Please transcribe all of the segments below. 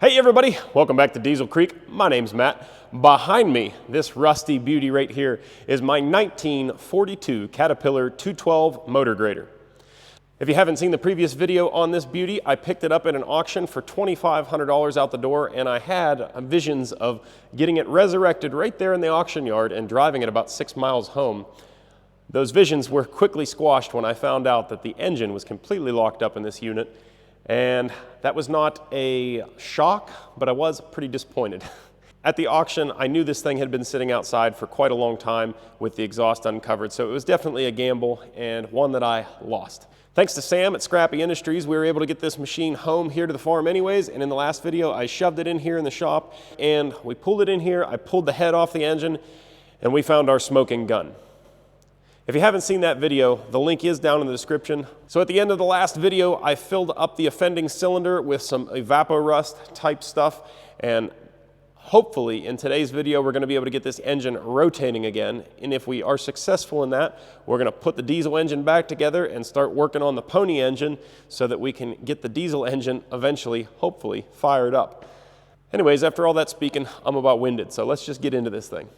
Hey everybody, welcome back to Diesel Creek. My name's Matt. Behind me, this rusty beauty right here is my 1942 Caterpillar 212 motor grader. If you haven't seen the previous video on this beauty, I picked it up at an auction for $2,500 out the door, and I had visions of getting it resurrected right there in the auction yard and driving it about 6 miles home. Those visions were quickly squashed when I found out that the engine was completely locked up in this unit. And that was not a shock, but I was pretty disappointed. At the auction, I knew this thing had been sitting outside for quite a long time with the exhaust uncovered, so it was definitely a gamble and one that I lost. Thanks to Sam at Scrappy Industries, we were able to get this machine home here to the farm anyways, and in the last video, I shoved it in here in the shop, and we pulled it in here, I pulled the head off the engine, and we found our smoking gun. If you haven't seen that video, the link is down in the description. So at the end of the last video, I filled up the offending cylinder with some evaporust type stuff, and hopefully in today's video, we're gonna be able to get this engine rotating again. And if we are successful in that, we're gonna put the diesel engine back together and start working on the pony engine so that we can get the diesel engine eventually, hopefully, fired up. Anyways, after all that speaking, I'm about winded, so let's just get into this thing.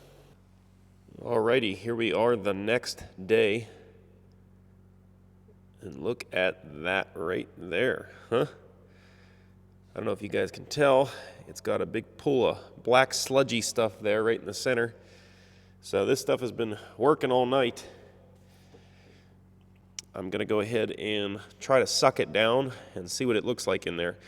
Alrighty, here we are the next day, and look at that right there, huh? I don't know if you guys can tell, it's got a big pool of black sludgy stuff there right in the center. So this stuff has been working all night. I'm gonna go ahead and try to suck it down and see what it looks like in there.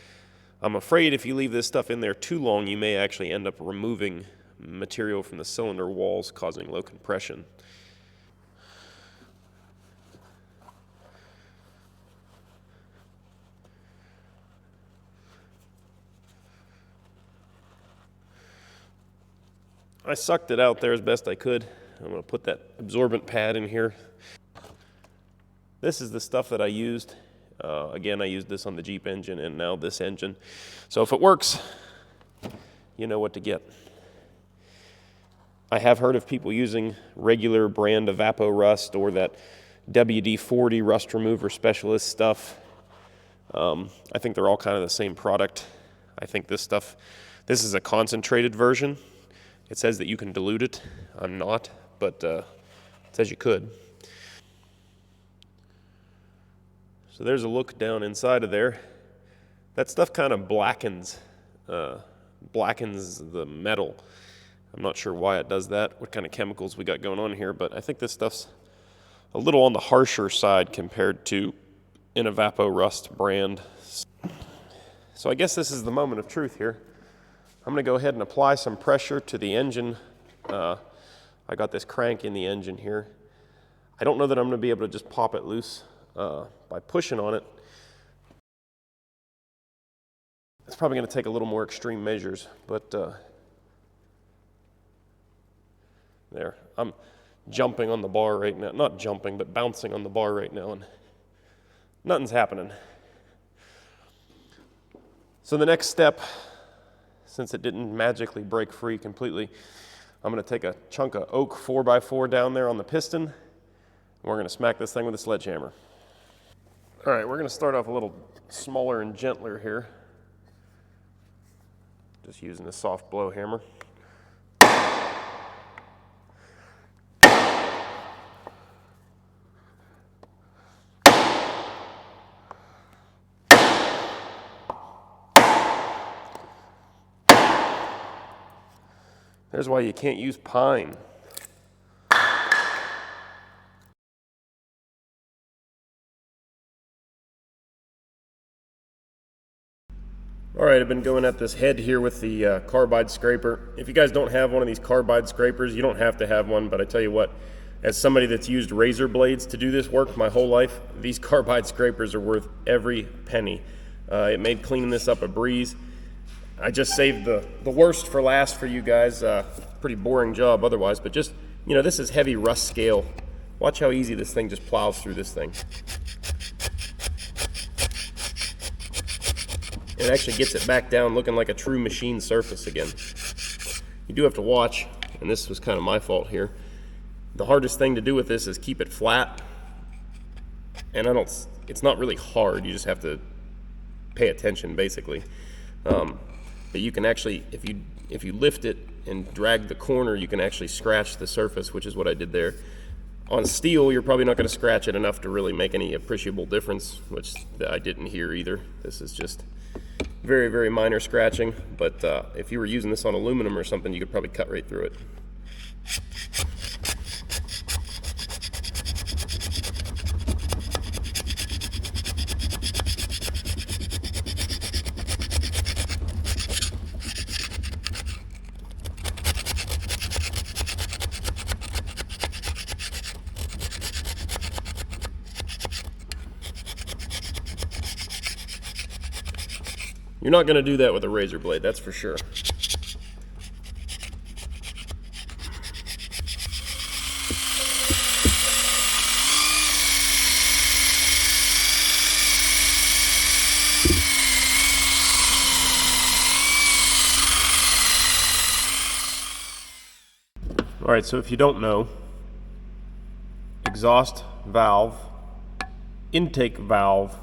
I'm afraid if you leave this stuff in there too long, you may actually end up removing material from the cylinder walls, causing low compression. I sucked it out there as best I could. I'm going to put that absorbent pad in here. This is the stuff that I used. Again, I used this on the Jeep engine and now this engine. So if it works, you know what to get. I have heard of people using regular brand Evapo-Rust or that WD-40 rust remover specialist stuff. I think they're all kind of the same product. I think this is a concentrated version. It says that you can dilute it. I'm not, but it says you could. So there's a look down inside of there. That stuff kind of blackens the metal. I'm not sure why it does that, what kind of chemicals we got going on here, but I think this stuff's a little on the harsher side compared to an Evapo-Rust brand. So I guess this is the moment of truth here. I'm gonna go ahead and apply some pressure to the engine. I got this crank in the engine here. I don't know that I'm gonna be able to just pop it loose by pushing on it. It's probably gonna take a little more extreme measures, but there, I'm jumping on the bar right now. Not jumping, but bouncing on the bar right now, and nothing's happening. So the next step, since it didn't magically break free completely, I'm gonna take a chunk of oak 4x4 down there on the piston, and we're gonna smack this thing with a sledgehammer. All right, we're gonna start off a little smaller and gentler here. Just using a soft blow hammer. There's why you can't use pine. All right, I've been going at this head here with the carbide scraper. If you guys don't have one of these carbide scrapers, you don't have to have one, but I tell you what, as somebody that's used razor blades to do this work my whole life, these carbide scrapers are worth every penny. It made cleaning this up a breeze. I just saved the worst for last for you guys. Pretty boring job otherwise, but just, you know, this is heavy rust scale. Watch how easy this thing just plows through this thing. It actually gets it back down looking like a true machine surface again. You do have to watch, and this was kind of my fault here. The hardest thing to do with this is keep it flat. And it's not really hard, you just have to pay attention basically. but you can actually, if you lift it and drag the corner, you can actually scratch the surface, which is what I did there. On steel, you're probably not going to scratch it enough to really make any appreciable difference, which I didn't hear either. This is just very, very minor scratching, but if you were using this on aluminum or something, you could probably cut right through it. You're not going to do that with a razor blade, that's for sure. All right, so if you don't know, exhaust valve, intake valve.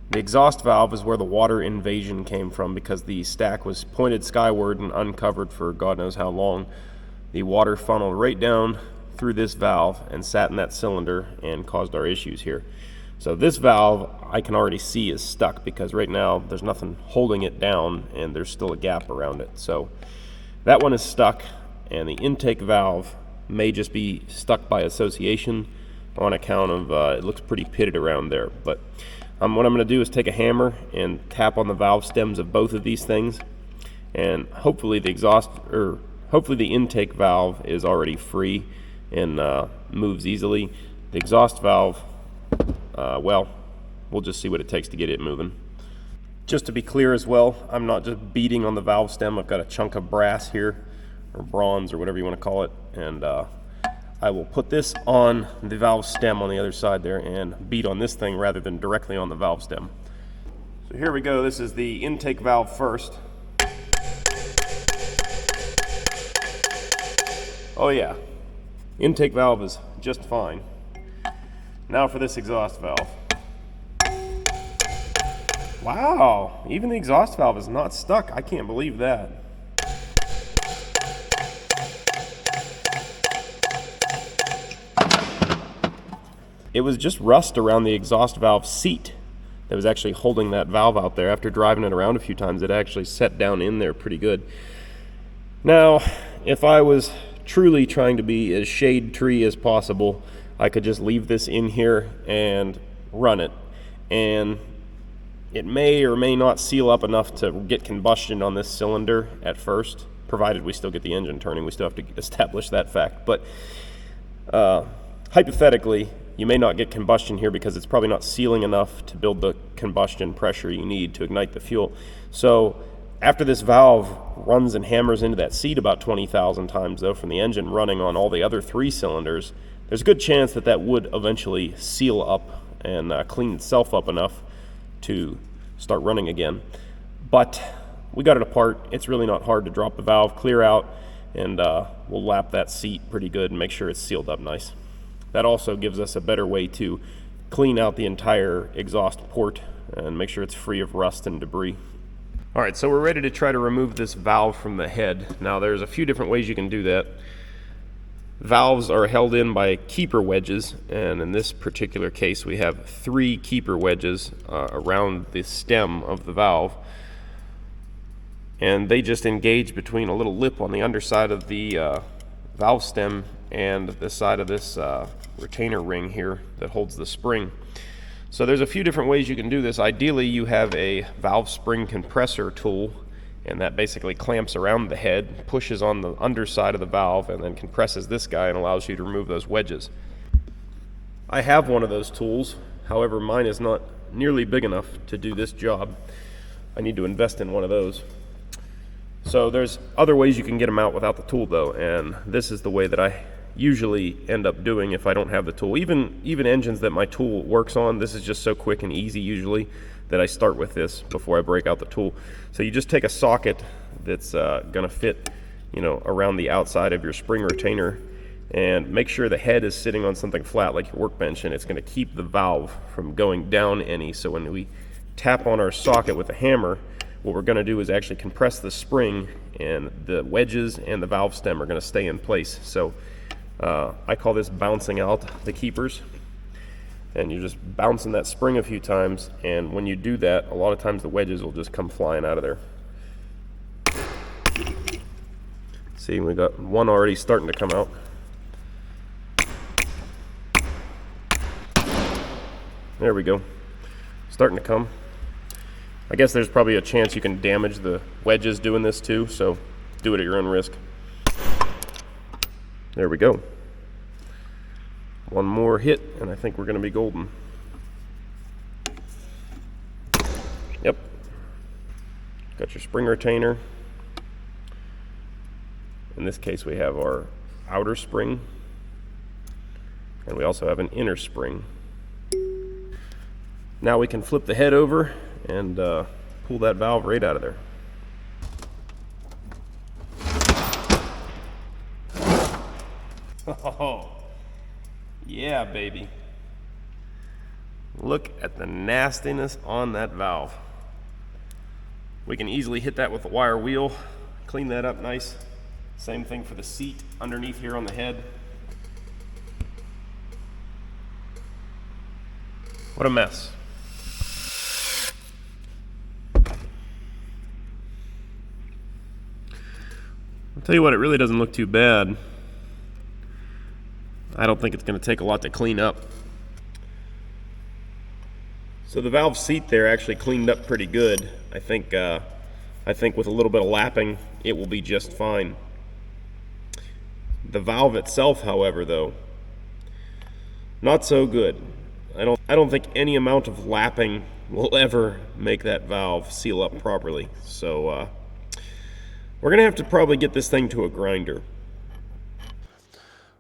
The exhaust valve is where the water invasion came from because the stack was pointed skyward and uncovered for God knows how long. The water funneled right down through this valve and sat in that cylinder and caused our issues here. So this valve I can already see is stuck because right now there's nothing holding it down and there's still a gap around it. So that one is stuck, and the intake valve may just be stuck by association on account of it looks pretty pitted around there. But what I'm going to do is take a hammer and tap on the valve stems of both of these things, and hopefully the intake valve is already free and moves easily. The exhaust valve, well, we'll just see what it takes to get it moving. Just to be clear as well, I'm not just beating on the valve stem. I've got a chunk of brass here, or bronze, or whatever you want to call it, and I will put this on the valve stem on the other side there and beat on this thing rather than directly on the valve stem. So here we go. This is the intake valve first. Oh yeah, intake valve is just fine. Now for this exhaust valve. Wow, even the exhaust valve is not stuck. I can't believe that. It was just rust around the exhaust valve seat that was actually holding that valve out there. After driving it around a few times, it actually set down in there pretty good. Now, if I was truly trying to be as shade tree as possible, I could just leave this in here and run it. And it may or may not seal up enough to get combustion on this cylinder at first, provided we still get the engine turning. We still have to establish that fact. But hypothetically, you may not get combustion here because it's probably not sealing enough to build the combustion pressure you need to ignite the fuel. So after this valve runs and hammers into that seat about 20,000 times though from the engine running on all the other 3 cylinders, there's a good chance that that would eventually seal up and clean itself up enough to start running again. But we got it apart. It's really not hard to drop the valve, clear out, and we'll lap that seat pretty good and make sure it's sealed up nice. That also gives us a better way to clean out the entire exhaust port and make sure it's free of rust and debris. All right, so we're ready to try to remove this valve from the head. Now there's a few different ways you can do that. Valves are held in by keeper wedges, and in this particular case we have 3 keeper wedges around the stem of the valve, and they just engage between a little lip on the underside of the valve stem and the side of this retainer ring here that holds the spring. So there's a few different ways you can do this. Ideally you have a valve spring compressor tool, and that basically clamps around the head, pushes on the underside of the valve, and then compresses this guy and allows you to remove those wedges. I have one of those tools, however mine is not nearly big enough to do this job. I need to invest in one of those. So there's other ways you can get them out without the tool though, and this is the way that I usually end up doing if I don't have the tool. Even engines that my tool works on, this is just so quick and easy usually that I start with this before I break out the tool. So you just take a socket that's gonna fit, around the outside of your spring retainer, and make sure the head is sitting on something flat like your workbench, and it's gonna keep the valve from going down any. So when we tap on our socket with a hammer, what we're going to do is actually compress the spring, and the wedges and the valve stem are going to stay in place. So I call this bouncing out the keepers, and you're just bouncing that spring a few times, and when you do that, a lot of times the wedges will just come flying out of there. See, we got one already starting to come out. There we go, starting to come. I guess there's probably a chance you can damage the wedges doing this too, so do it at your own risk. There we go. One more hit, and I think we're going to be golden. Yep. Got your spring retainer. In this case, we have our outer spring, and we also have an inner spring. Now we can flip the head over and pull that valve right out of there. Oh, yeah, baby. Look at the nastiness on that valve. We can easily hit that with a wire wheel, clean that up nice. Same thing for the seat underneath here on the head. What a mess. I'll tell you what, it really doesn't look too bad. I don't think it's going to take a lot to clean up. So the valve seat there actually cleaned up pretty good. I think with a little bit of lapping, it will be just fine. The valve itself, however, though, not so good. I don't think any amount of lapping will ever make that valve seal up properly. So we're gonna have to probably get this thing to a grinder.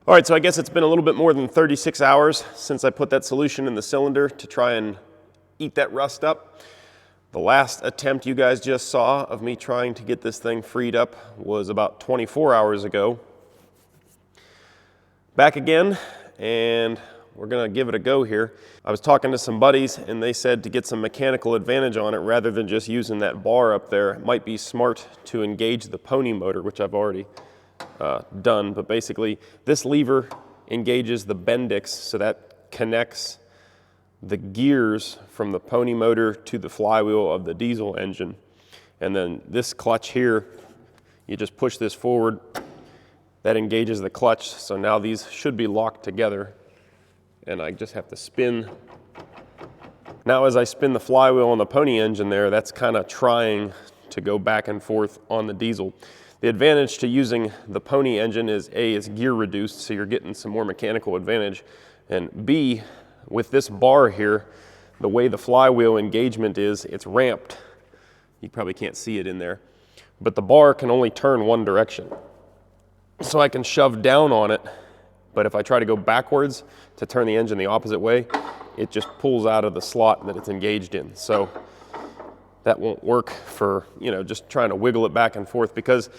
All right, so I guess it's been a little bit more than 36 hours since I put that solution in the cylinder to try and eat that rust up. The last attempt you guys just saw of me trying to get this thing freed up was about 24 hours ago. Back again, and we're gonna give it a go here. I was talking to some buddies, and they said to get some mechanical advantage on it rather than just using that bar up there, it might be smart to engage the pony motor, which I've already done. But basically, this lever engages the Bendix, so that connects the gears from the pony motor to the flywheel of the diesel engine. And then this clutch here, you just push this forward, that engages the clutch, so now these should be locked together, and I just have to spin. Now as I spin the flywheel on the pony engine there, that's kind of trying to go back and forth on the diesel. The advantage to using the pony engine is A, it's gear reduced, so you're getting some more mechanical advantage, and B, with this bar here, the way the flywheel engagement is, it's ramped. You probably can't see it in there, but the bar can only turn one direction. So I can shove down on it, but if I try to go backwards to turn the engine the opposite way, it just pulls out of the slot that it's engaged in. So that won't work for, just trying to wiggle it back and forth, because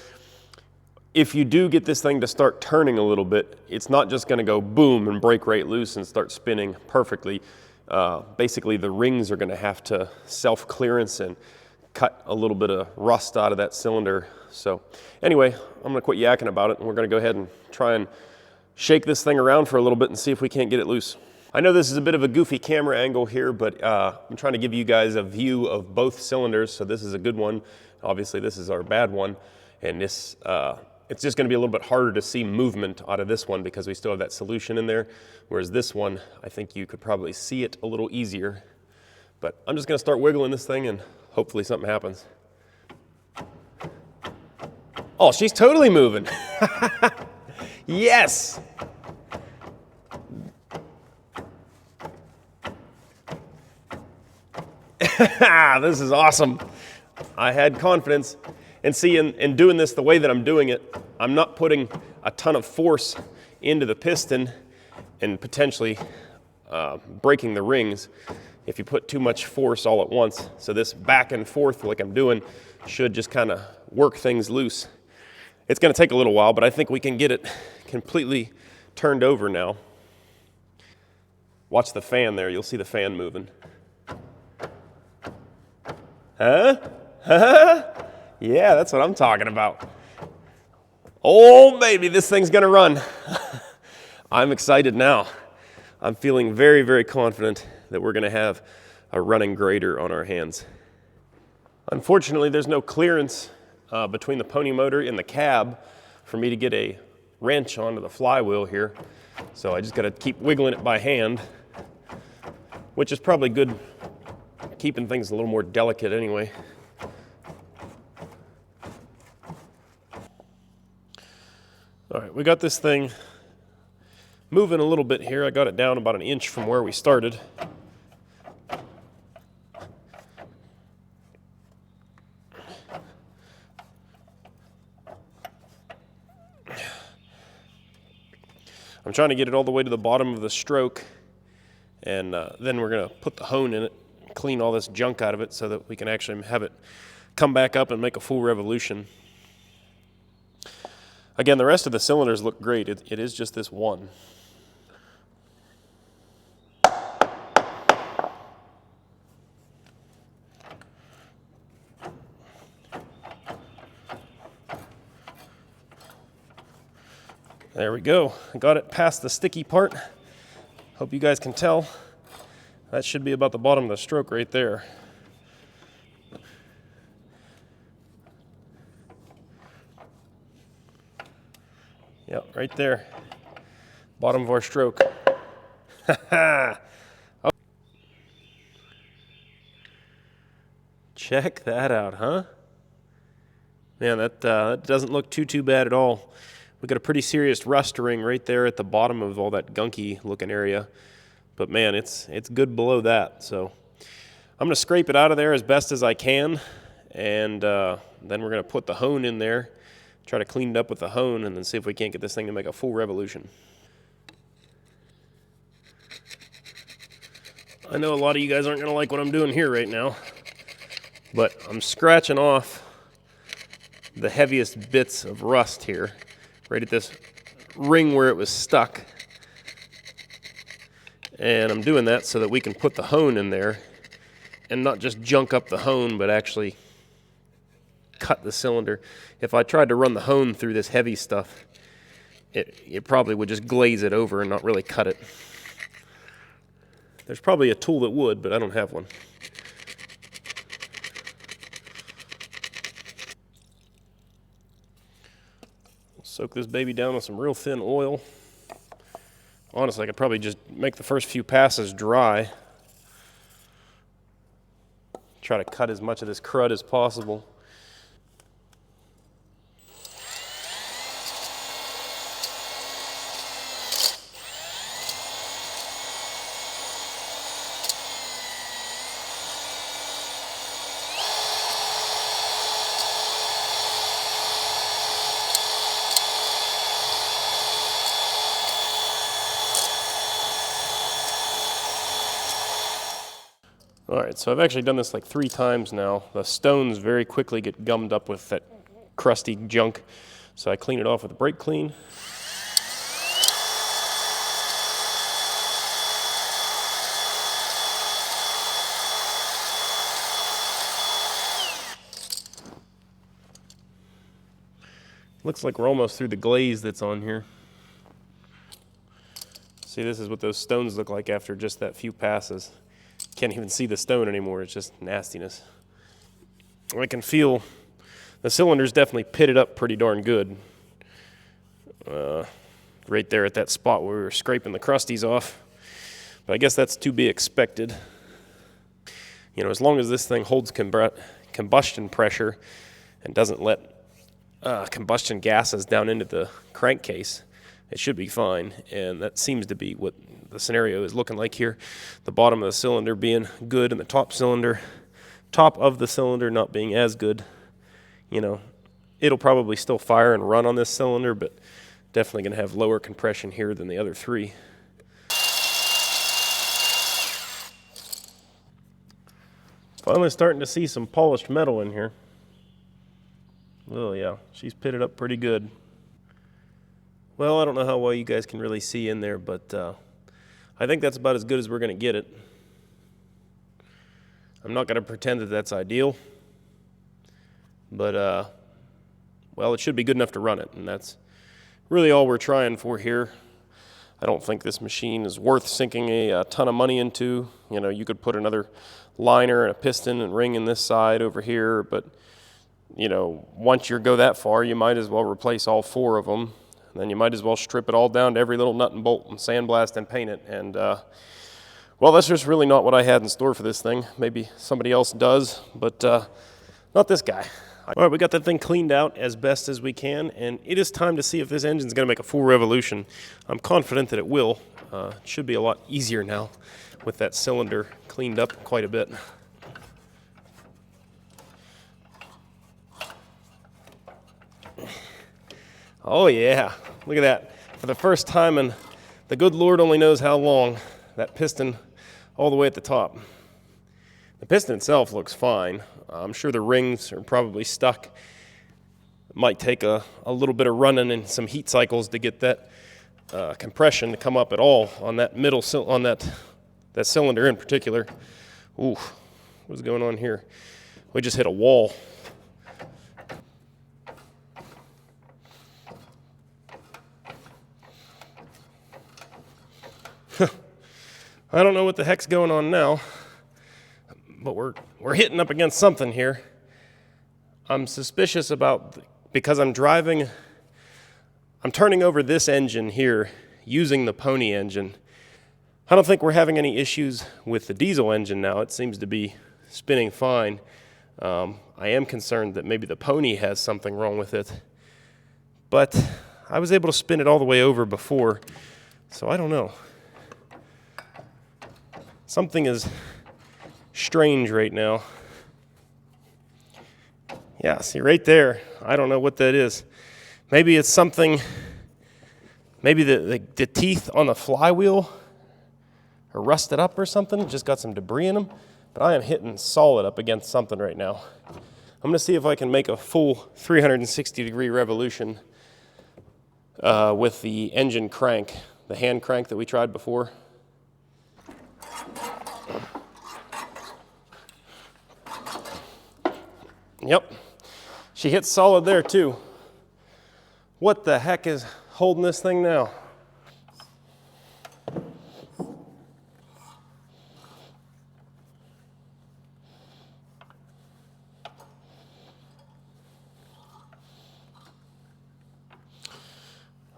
if you do get this thing to start turning a little bit, it's not just going to go boom and break right loose and start spinning perfectly. Basically, the rings are going to have to self-clearance and cut a little bit of rust out of that cylinder. So anyway, I'm going to quit yakking about it, and we're going to go ahead and try and shake this thing around for a little bit and see if we can't get it loose. I know this is a bit of a goofy camera angle here, but I'm trying to give you guys a view of both cylinders. So this is a good one. Obviously, this is our bad one. And this, it's just going to be a little bit harder to see movement out of this one because we still have that solution in there. Whereas this one, I think you could probably see it a little easier. But I'm just going to start wiggling this thing, and hopefully something happens. Oh, she's totally moving. Yes. This is awesome. I had confidence. And see, in doing this the way that I'm doing it, I'm not putting a ton of force into the piston and potentially breaking the rings if you put too much force all at once. So this back and forth like I'm doing should just kind of work things loose. It's going to take a little while, but I think we can get it completely turned over now. Watch the fan there. You'll see the fan moving. Huh? Yeah, that's what I'm talking about. Oh, baby, this thing's gonna run. I'm excited now. I'm feeling very, very confident that we're gonna have a running grader on our hands. Unfortunately, there's no clearance between the pony motor and the cab for me to get a wrench onto the flywheel here. So I just gotta keep wiggling it by hand, which is probably good, keeping things a little more delicate anyway. All right, we got this thing moving a little bit here. I got it down about an inch from where we started. I'm trying to get it all the way to the bottom of the stroke, and then we're gonna put the hone in it, clean all this junk out of it so that we can actually have it come back up and make a full revolution. Again, the rest of the cylinders look great. It is just this one. There we go. I got it past the sticky part. Hope you guys can tell. That should be about the bottom of the stroke right there. Yep, right there. Bottom of our stroke. Oh. Check that out, huh? Man, that doesn't look too bad at all. We got a pretty serious rust ring right there at the bottom of all that gunky looking area. But man, it's good below that. So I'm gonna scrape it out of there as best as I can, and then we're gonna put the hone in there, try to clean it up with the hone, and then see if we can't get this thing to make a full revolution. I know a lot of you guys aren't gonna like what I'm doing here right now, but I'm scratching off the heaviest bits of rust here, right at this ring where it was stuck. And I'm doing that so that we can put the hone in there and not just junk up the hone, but actually cut the cylinder. If I tried to run the hone through this heavy stuff, it probably would just glaze it over and not really cut it. There's probably a tool that would, but I don't have one. Soak this baby down with some real thin oil. Honestly, I could probably just make the first few passes dry. Try to cut as much of this crud as possible. All right, so I've actually done this like 3 times now. The stones very quickly get gummed up with that crusty junk, so I clean it off with a brake clean. Looks like we're almost through the glaze that's on here. See, this is what those stones look like after just that few passes. Can't even see the stone anymore, it's just nastiness. I can feel the cylinder's definitely pitted up pretty darn good. Right there at that spot where we were scraping the crusties off. But I guess that's to be expected. You know, as long as this thing holds combustion pressure and doesn't let combustion gases down into the crankcase, it should be fine, and that seems to be what the scenario is looking like here. The bottom of the cylinder being good and the top of the cylinder not being as good. You know, it'll probably still fire and run on this cylinder, but definitely going to have lower compression here than the other 3. Finally starting to see some polished metal in here. Oh yeah, she's pitted up pretty good. Well, I don't know how well you guys can really see in there, but I think that's about as good as we're going to get it. I'm not going to pretend that that's ideal, but well, it should be good enough to run it, and that's really all we're trying for here. I don't think this machine is worth sinking a ton of money into. You know, you could put another liner and a piston and ring in this side over here, but you know, once you go that far, you might as well replace all 4 of them. And then you might as well strip it all down to every little nut and bolt and sandblast and paint it. And well, that's just really not what I had in store for this thing. Maybe somebody else does, but not this guy. All right, we got that thing cleaned out as best as we can, and it is time to see if this engine's going to make a full revolution. I'm confident that it will. It should be a lot easier now with that cylinder cleaned up quite a bit. Oh yeah, look at that. For the first time, and the good Lord only knows how long, that piston all the way at the top. The piston itself looks fine. I'm sure the rings are probably stuck. It might take a little bit of running and some heat cycles to get that compression to come up at all on that middle, on that cylinder in particular. Ooh, what's going on here? We just hit a wall. I don't know what the heck's going on now, but we're hitting up against something here. I'm suspicious about, because I'm turning over this engine here using the Pony engine. I don't think we're having any issues with the diesel engine now. It seems to be spinning fine. I am concerned that maybe the Pony has something wrong with it, but I was able to spin it all the way over before, so I don't know. Something is strange right now. Yeah, see right there. I don't know what that is. Maybe it's something, maybe the teeth on the flywheel are rusted up or something, just got some debris in them. But I am hitting solid up against something right now. I'm going to see if I can make a full 360-degree revolution with the engine crank, the hand crank that we tried before. Yep, she hit solid there too. What the heck is holding this thing now?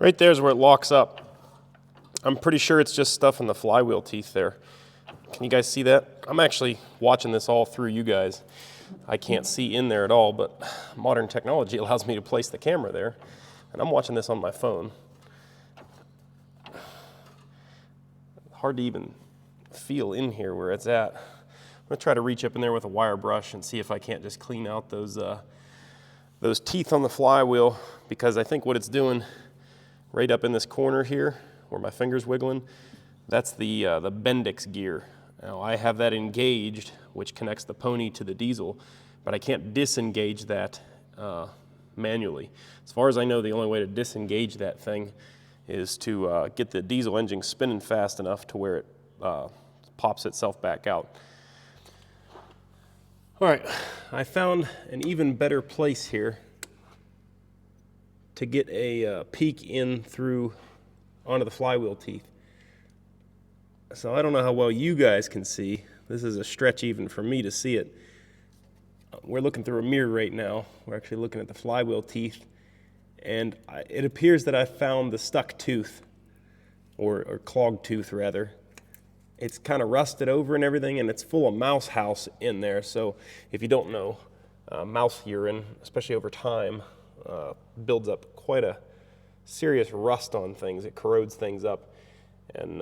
Right there's where it locks up. I'm pretty sure it's just stuff in the flywheel teeth there. Can you guys see that? I'm actually watching this all through you guys. I can't see in there at all, but modern technology allows me to place the camera there, and I'm watching this on my phone. Hard to even feel in here where it's at. I'm gonna try to reach up in there with a wire brush and see if I can't just clean out those teeth on the flywheel, because I think what it's doing right up in this corner here, where my finger's wiggling, that's the Bendix gear. Now I have that engaged, which connects the Pony to the diesel, but I can't disengage that manually. As far as I know, the only way to disengage that thing is to get the diesel engine spinning fast enough to where it pops itself back out. All right, I found an even better place here to get a peek in through onto the flywheel teeth. So I don't know how well you guys can see. This is a stretch even for me to see it. We're looking through a mirror right now. We're actually looking at the flywheel teeth, and it appears that I found the stuck tooth, or clogged tooth rather. It's kind of rusted over and everything, and it's full of mouse house in there. So if you don't know, mouse urine, especially over time, builds up quite a serious rust on things. It corrodes things up, and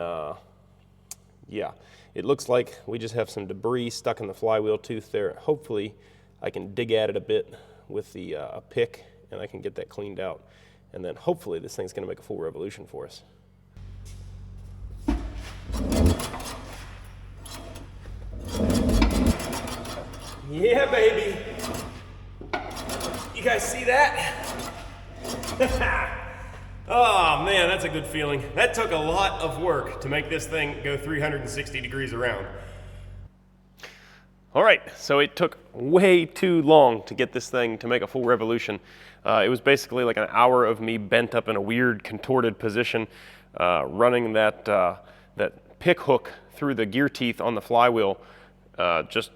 yeah, it looks like we just have some debris stuck in the flywheel tooth there. Hopefully I can dig at it a bit with the pick, and I can get that cleaned out, and then hopefully this thing's going to make a full revolution for us. Yeah, baby. You guys see that? Oh man, that's a good feeling. That took a lot of work to make this thing go 360 degrees around. All right, so it took way too long to get this thing to make a full revolution. It was basically like an hour of me bent up in a weird contorted position, running that pick hook through the gear teeth on the flywheel, just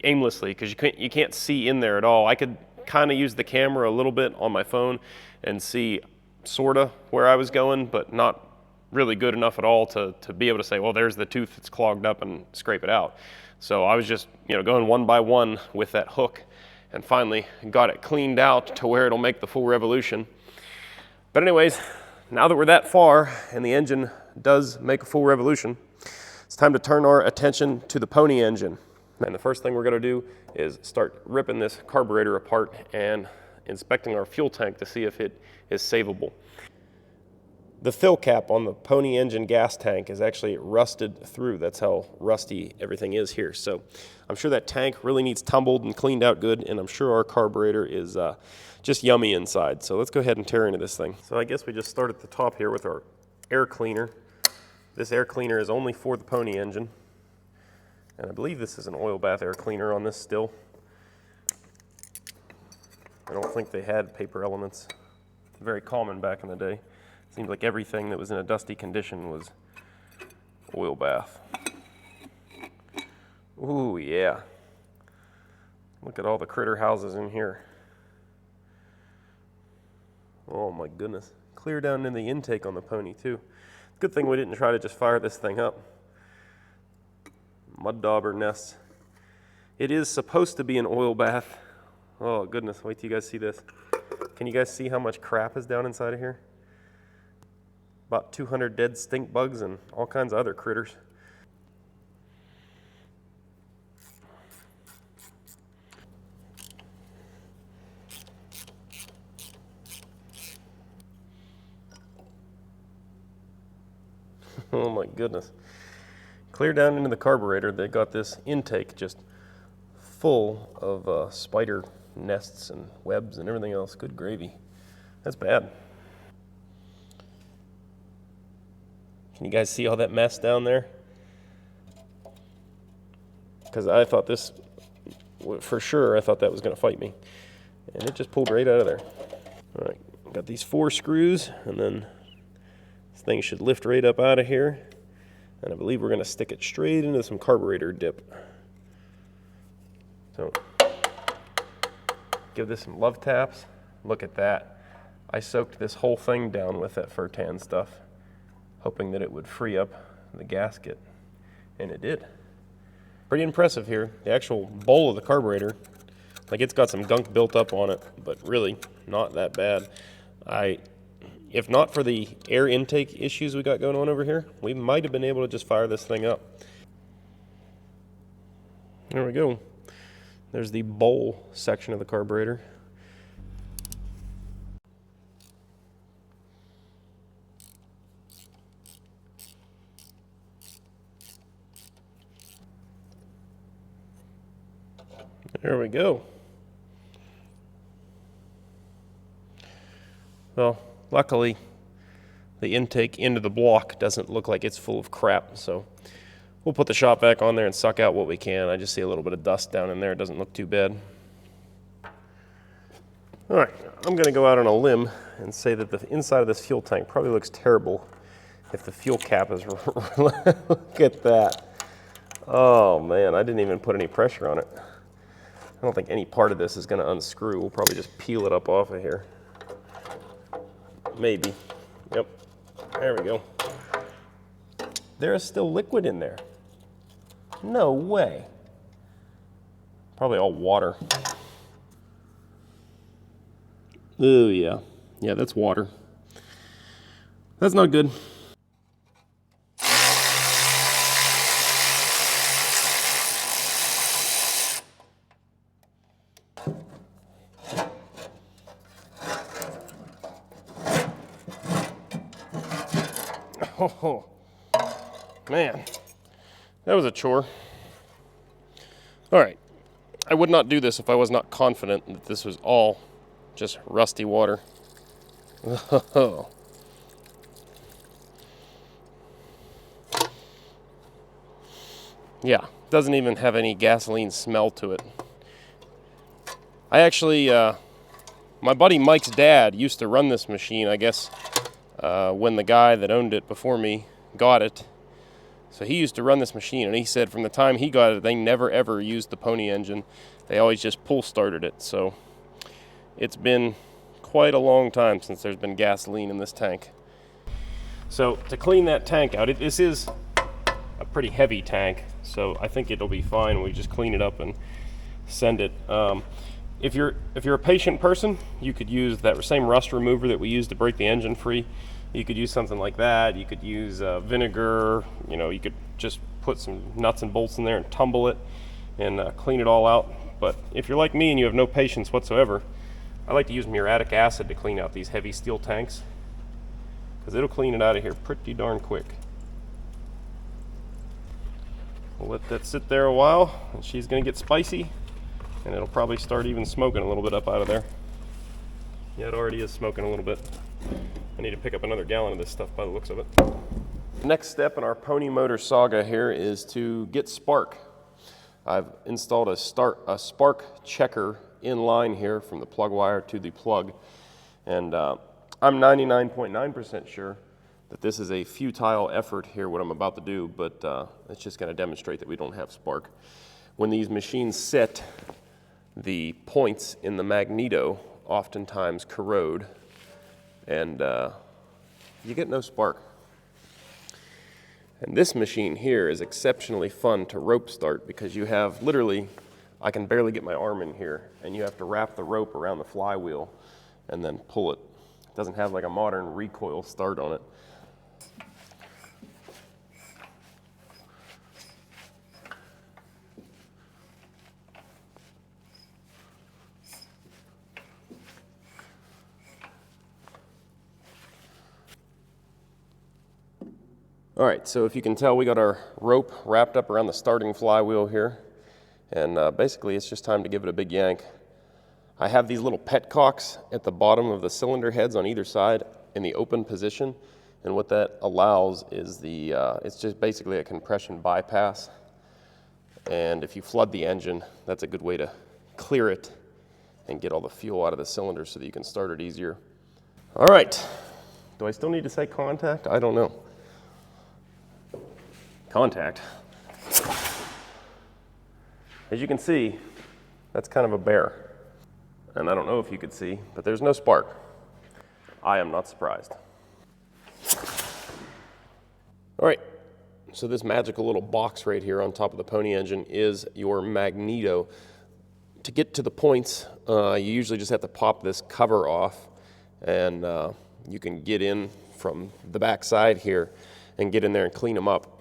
aimlessly, because you can't see in there at all. I could kind of use the camera a little bit on my phone and see sorta where I was going, but not really good enough at all to be able to say, well, there's the tooth that's clogged up, and scrape it out. So I was just, going one by one with that hook, and finally got it cleaned out to where it'll make the full revolution. But anyways, now that we're that far and the engine does make a full revolution, it's time to turn our attention to the pony engine. And the first thing we're going to do is start ripping this carburetor apart and inspecting our fuel tank to see if it is savable. The fill cap on the pony engine gas tank is actually rusted through. That's how rusty everything is here. So I'm sure that tank really needs tumbled and cleaned out good, and I'm sure our carburetor is just yummy inside. So let's go ahead and tear into this thing. So I guess we just start at the top here with our air cleaner. This air cleaner is only for the pony engine, and I believe this is an oil bath air cleaner on this still. I don't think they had paper elements. Very common back in the day. Seems like everything that was in a dusty condition was oil bath. Ooh, yeah. Look at all the critter houses in here. Oh my goodness. Clear down in the intake on the pony too. Good thing we didn't try to just fire this thing up. Mud dauber nests. It is supposed to be an oil bath. Oh goodness, wait till you guys see this. Can you guys see how much crap is down inside of here? About 200 dead stink bugs and all kinds of other critters. Oh my goodness. Clear down into the carburetor, they got this intake just full of spider nests and webs and everything else. Good gravy. That's bad. Can you guys see all that mess down there? Because I thought this, for sure, I thought that was going to fight me. And it just pulled right out of there. All right, got these 4 screws, and then this thing should lift right up out of here. And I believe we're going to stick it straight into some carburetor dip. So, give this some love taps. Look at that. I soaked this whole thing down with that Furtan stuff, hoping that it would free up the gasket, and it did. Pretty impressive here. The actual bowl of the carburetor, like it's got some gunk built up on it, but really not that bad. If not for the air intake issues we got going on over here, we might have been able to just fire this thing up. There we go. There's the bowl section of the carburetor. There we go. Well, luckily, the intake into the block doesn't look like it's full of crap, so we'll put the shop vac on there and suck out what we can. I just see a little bit of dust down in there. It doesn't look too bad. All right, I'm going to go out on a limb and say that the inside of this fuel tank probably looks terrible if the fuel cap is... Look at that. Oh, man, I didn't even put any pressure on it. I don't think any part of this is going to unscrew. We'll probably just peel it up off of here. Maybe. Yep. There we go. There is still liquid in there. No way. Probably all water. Oh, yeah. Yeah, that's water. That's not good. Oh, man, that was a chore. All right, I would not do this if I was not confident that this was all just rusty water. Oh. Yeah, doesn't even have any gasoline smell to it. I actually, my buddy Mike's dad used to run this machine, I guess, when the guy that owned it before me got it. So he used to run this machine, and he said from the time he got it, they never ever used the pony engine. They always just pull started it. So it's been quite a long time since there's been gasoline in this tank. So to clean that tank out, this is a pretty heavy tank, so I think it'll be fine. We just clean it up and send it. If you're a patient person, you could use that same rust remover that we use to break the engine free. You could use something like that. You could use vinegar. You know, you could just put some nuts and bolts in there and tumble it and clean it all out. But if you're like me and you have no patience whatsoever, I like to use muriatic acid to clean out these heavy steel tanks, because it'll clean it out of here pretty darn quick. We'll let that sit there a while, and she's going to get spicy, and it'll probably start even smoking a little bit up out of there. Yeah, it already is smoking a little bit. I need to pick up another gallon of this stuff by the looks of it. The next step in our pony motor saga here is to get spark. I've installed a spark checker in line here from the plug wire to the plug, and I'm 99.9% sure that this is a futile effort here, what I'm about to do, but it's just going to demonstrate that we don't have spark. When these machines sit, the points in the magneto oftentimes corrode, and you get no spark. And this machine here is exceptionally fun to rope start, because you have literally, I can barely get my arm in here, and you have to wrap the rope around the flywheel and then pull it. It doesn't have like a modern recoil start on it. All right, so if you can tell, we got our rope wrapped up around the starting flywheel here, and basically it's just time to give it a big yank. I have these little petcocks at the bottom of the cylinder heads on either side in the open position, and what that allows is it's just basically a compression bypass, and if you flood the engine, that's a good way to clear it and get all the fuel out of the cylinder so that you can start it easier. All right, do I still need to say contact? I don't know. Contact. As you can see, that's kind of a bear. And I don't know if you could see, but there's no spark. I am not surprised. All right, so this magical little box right here on top of the pony engine is your magneto. To get to the points, you usually just have to pop this cover off, and you can get in from the back side here and get in there and clean them up.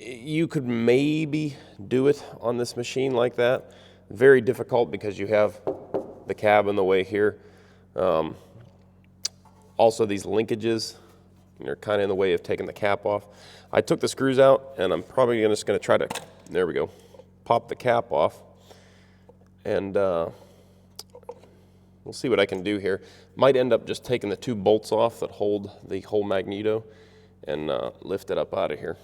You could maybe do it on this machine like that. Very difficult because you have the cab in the way here. Also, these linkages, they're kind of in the way of taking the cap off. I took the screws out, and I'm probably just going to try to, there we go, pop the cap off. And we'll see what I can do here. Might end up just taking the two bolts off that hold the whole magneto and lift it up out of here.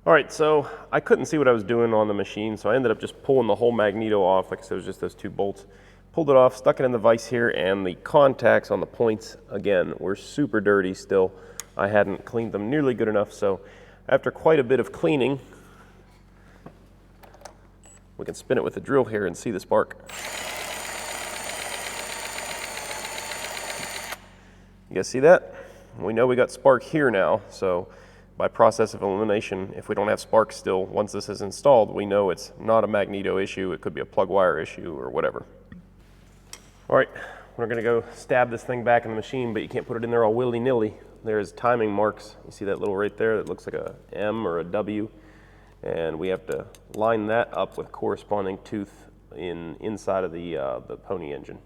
All right, so I couldn't see what I was doing on the machine, so I ended up just pulling the whole magneto off. Like I said, it was just those two bolts. Pulled it off, stuck it in the vise here, and the contacts on the points, again, were super dirty still. I hadn't cleaned them nearly good enough, so after quite a bit of cleaning, we can spin it with the drill here and see the spark. You guys see that? We know we got spark here now, so by process of elimination, if we don't have spark still, once this is installed, we know it's not a magneto issue. It could be a plug wire issue or whatever. All right, we're gonna go stab this thing back in the machine, but you can't put it in there all willy-nilly. There's timing marks. You see that little right there that looks like a M or a W, and we have to line that up with corresponding tooth inside of the pony engine.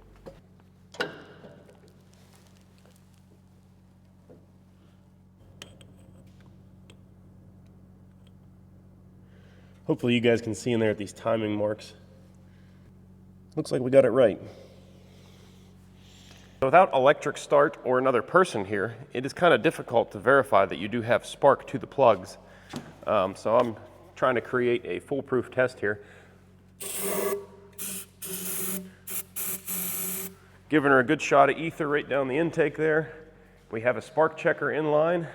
Hopefully you guys can see in there at these timing marks. Looks like we got it right. Without electric start or another person here, it is kind of difficult to verify that you do have spark to the plugs. So I'm trying to create a foolproof test here. Giving her a good shot of ether right down the intake there. We have a spark checker in line.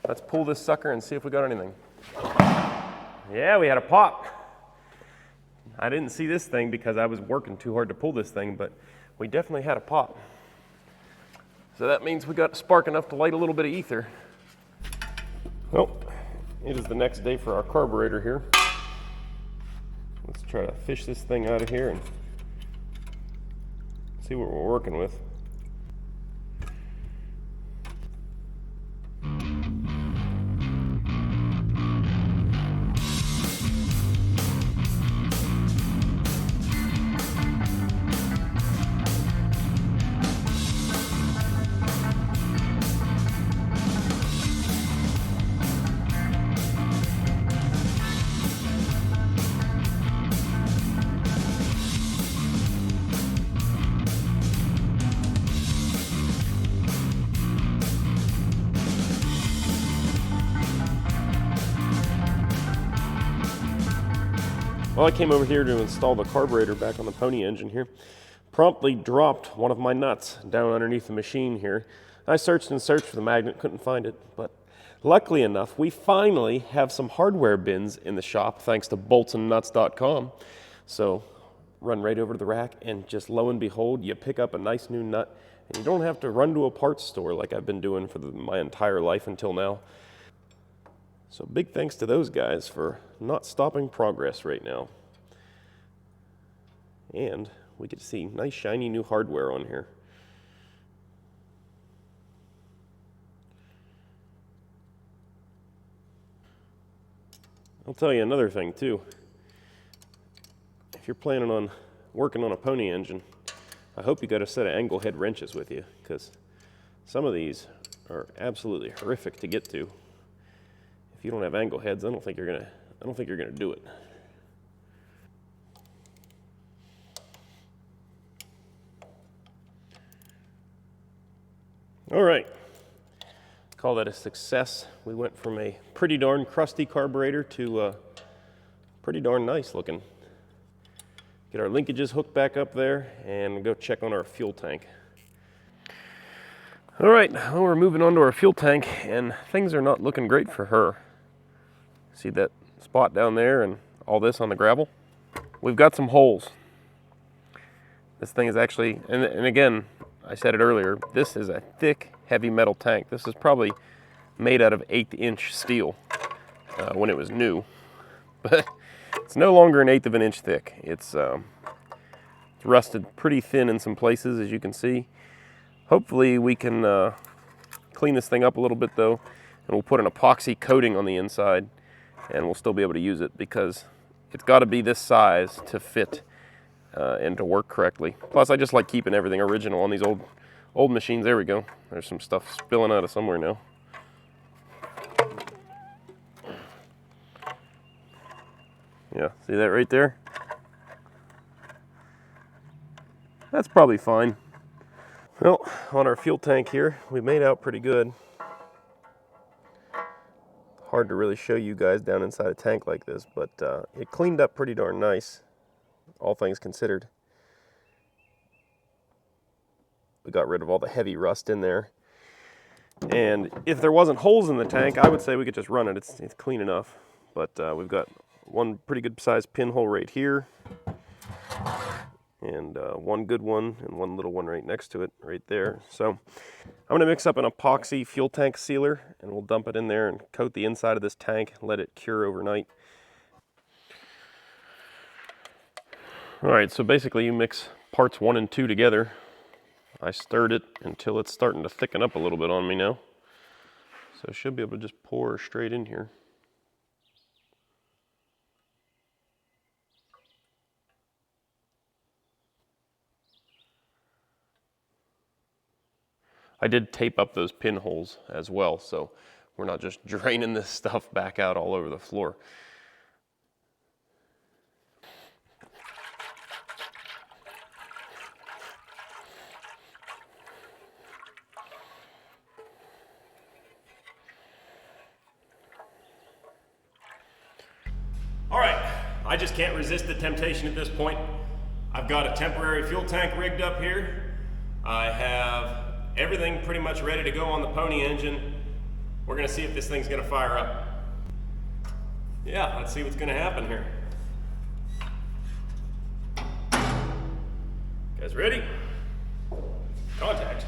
Let's pull this sucker and see if we got anything. Yeah, we had a pop. I didn't see this thing because I was working too hard to pull this thing, but we definitely had a pop. So that means we got a spark enough to light a little bit of ether. Well, it is the next day for our carburetor here. Let's try to fish this thing out of here and see what we're working with. Well, I came over here to install the carburetor back on the pony engine here. Promptly dropped one of my nuts down underneath the machine here. I searched and searched for the magnet, couldn't find it, but luckily enough, we finally have some hardware bins in the shop thanks to boltsandnuts.com. So run right over to the rack and just lo and behold, you pick up a nice new nut and you don't have to run to a parts store like I've been doing for my entire life until now. So big thanks to those guys for not stopping progress right now. And we get to see nice shiny new hardware on here. I'll tell you another thing too. If you're planning on working on a pony engine, I hope you got a set of angle head wrenches with you, because some of these are absolutely horrific to get to. If you don't have angle heads, I don't think you're gonna do it. All right, call that a success. We went from a pretty darn crusty carburetor to pretty darn nice looking. Get our linkages hooked back up there and go check on our fuel tank. All right, well, we're moving on to our fuel tank and things are not looking great for her. See that spot down there and all this on the gravel? We've got some holes. This thing is actually, and again, I said it earlier, this is a thick, heavy metal tank. This is probably made out of 1/8" steel when it was new. But it's no longer 1/8 of an inch thick. It's rusted pretty thin in some places, as you can see. Hopefully we can clean this thing up a little bit though, and we'll put an epoxy coating on the inside and we'll still be able to use it, because it's got to be this size to fit and to work correctly. Plus, I just like keeping everything original on these old machines. There we go. There's some stuff spilling out of somewhere now. Yeah, see that right there? That's probably fine. Well, on our fuel tank here, we made out pretty good. Hard to really show you guys down inside a tank like this, but it cleaned up pretty darn nice, all things considered. We got rid of all the heavy rust in there. And if there wasn't holes in the tank, I would say we could just run it. It's clean enough. But we've got one pretty good sized pinhole right here, and one good one and one little one right next to it right there. So I'm gonna mix up an epoxy fuel tank sealer and we'll dump it in there and coat the inside of this tank, let it cure overnight. All right, so basically you mix parts 1 and 2 together. I stirred it until it's starting to thicken up a little bit on me now. So I should be able to just pour straight in here. I did tape up those pinholes as well, so we're not just draining this stuff back out all over the floor. I just can't resist the temptation at this point. I've got a temporary fuel tank rigged up here. I have everything pretty much ready to go on the pony engine. We're gonna see if this thing's gonna fire up. Yeah, let's see what's gonna happen here. Guys ready? Contact.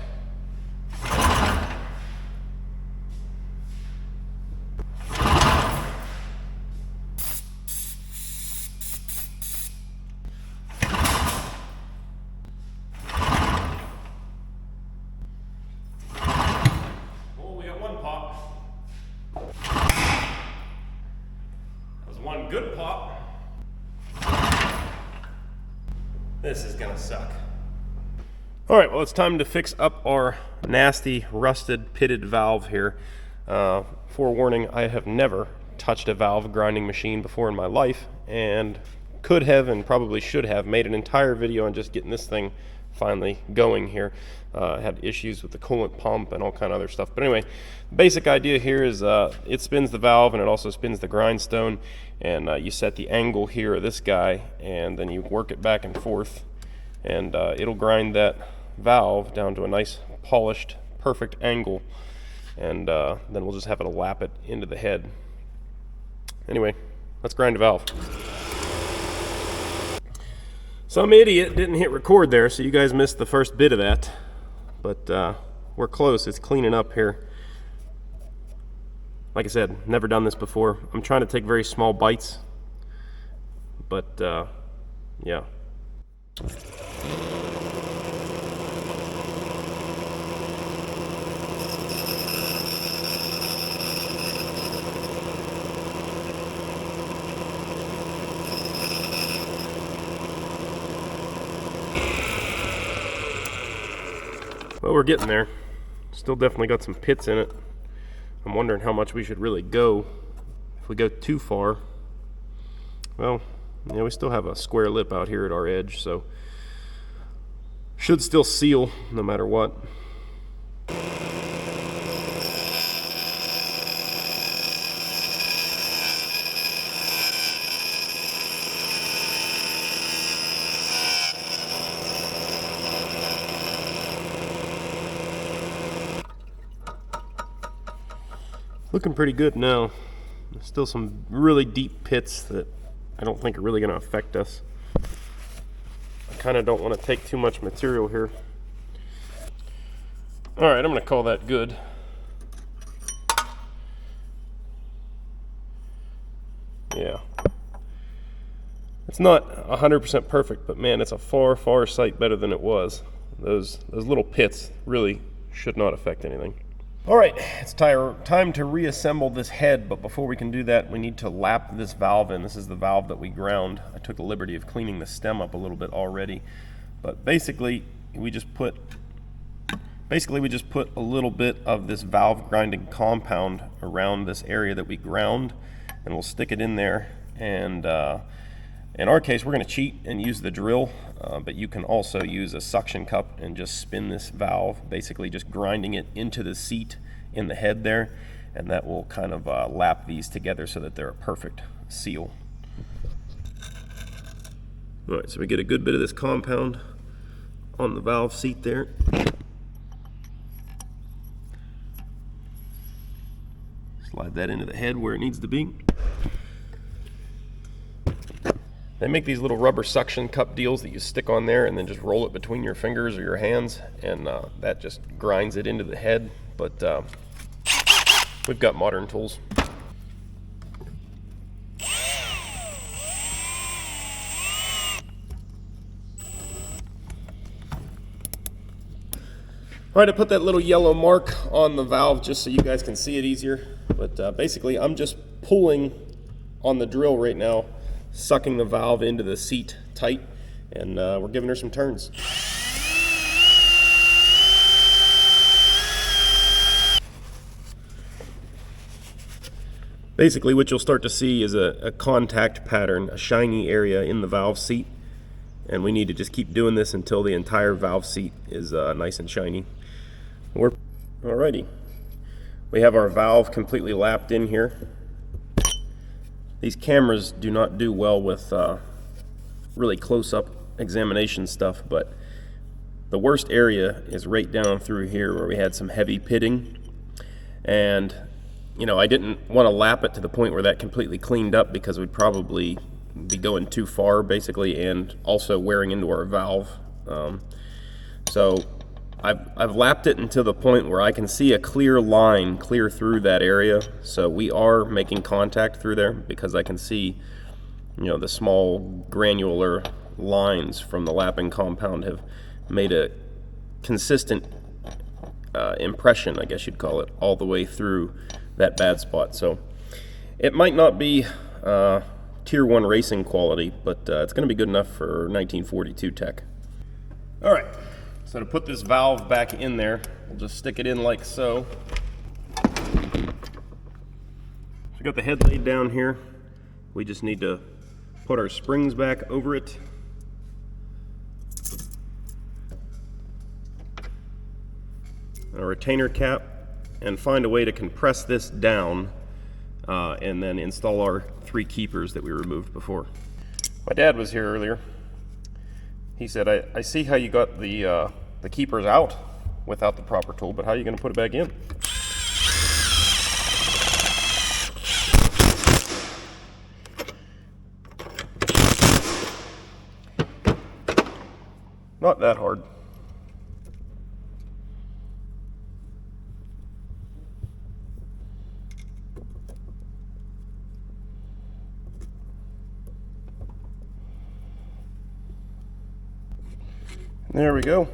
Oh, we got one pop. That was one good pop. This is gonna suck. All right, well, it's time to fix up our nasty, rusted, pitted valve here. Forewarning, I have never touched a valve grinding machine before in my life, and could have and probably should have made an entire video on just getting this thing finally going here. Had issues with the coolant pump and all kind of other stuff. But anyway, basic idea here is it spins the valve and it also spins the grindstone, and you set the angle here of this guy, and then you work it back and forth, and it'll grind that valve down to a nice polished perfect angle, and then we'll just have to lap it into the head. Anyway, let's grind a valve. Some idiot didn't hit record there, so you guys missed the first bit of that, but we're close. It's cleaning up here. Like I said, never done this before. I'm trying to take very small bites, but yeah. Well, we're getting there. Still definitely got some pits in it. I'm wondering how much we should really go. If we go too far, well, yeah, we still have a square lip out here at our edge, so should still seal no matter what. Looking pretty good now. There's still some really deep pits that I don't think are really going to affect us. I kind of don't want to take too much material here. All right, I'm going to call that good. Yeah. It's not 100% perfect, but man, it's a far, far sight better than it was. Those little pits really should not affect anything. All right, it's time to reassemble this head, but before we can do that, we need to lap this valve in. This is the valve that we ground. I took the liberty of cleaning the stem up a little bit already, but basically we just put a little bit of this valve grinding compound around this area that we ground, and we'll stick it in there. And in our case, we're going to cheat and use the drill, but you can also use a suction cup and just spin this valve, basically just grinding it into the seat in the head there, and that will kind of lap these together so that they're a perfect seal. All right, so we get a good bit of this compound on the valve seat there. Slide that into the head where it needs to be. They make these little rubber suction cup deals that you stick on there and then just roll it between your fingers or your hands, and that just grinds it into the head. But we've got modern tools. All right, I put that little yellow mark on the valve just so you guys can see it easier. But basically, I'm just pulling on the drill right now, sucking the valve into the seat tight, and we're giving her some turns. Basically, what you'll start to see is a contact pattern, a shiny area in the valve seat, and we need to just keep doing this until the entire valve seat is nice and shiny. Alrighty, we have our valve completely lapped in here, These cameras do not do well with really close-up examination stuff, but the worst area is right down through here where we had some heavy pitting. And you know, I didn't want to lap it to the point where that completely cleaned up, because we'd probably be going too far basically, and also wearing into our valve. So I've lapped it until the point where I can see a clear line clear through that area. So we are making contact through there, because I can see, you know, the small granular lines from the lapping compound have made a consistent impression, I guess you'd call it, all the way through that bad spot. So it might not be tier 1 racing quality, but it's going to be good enough for 1942 tech. All right, so to put this valve back in there, we'll just stick it in like so. We got the head laid down here. We just need to put our springs back over it. A retainer cap, and find a way to compress this down, and then install our 3 keepers that we removed before. My dad was here earlier. He said, I see how you got the keepers out without the proper tool, but how are you going to put it back in? Not that hard. There we go.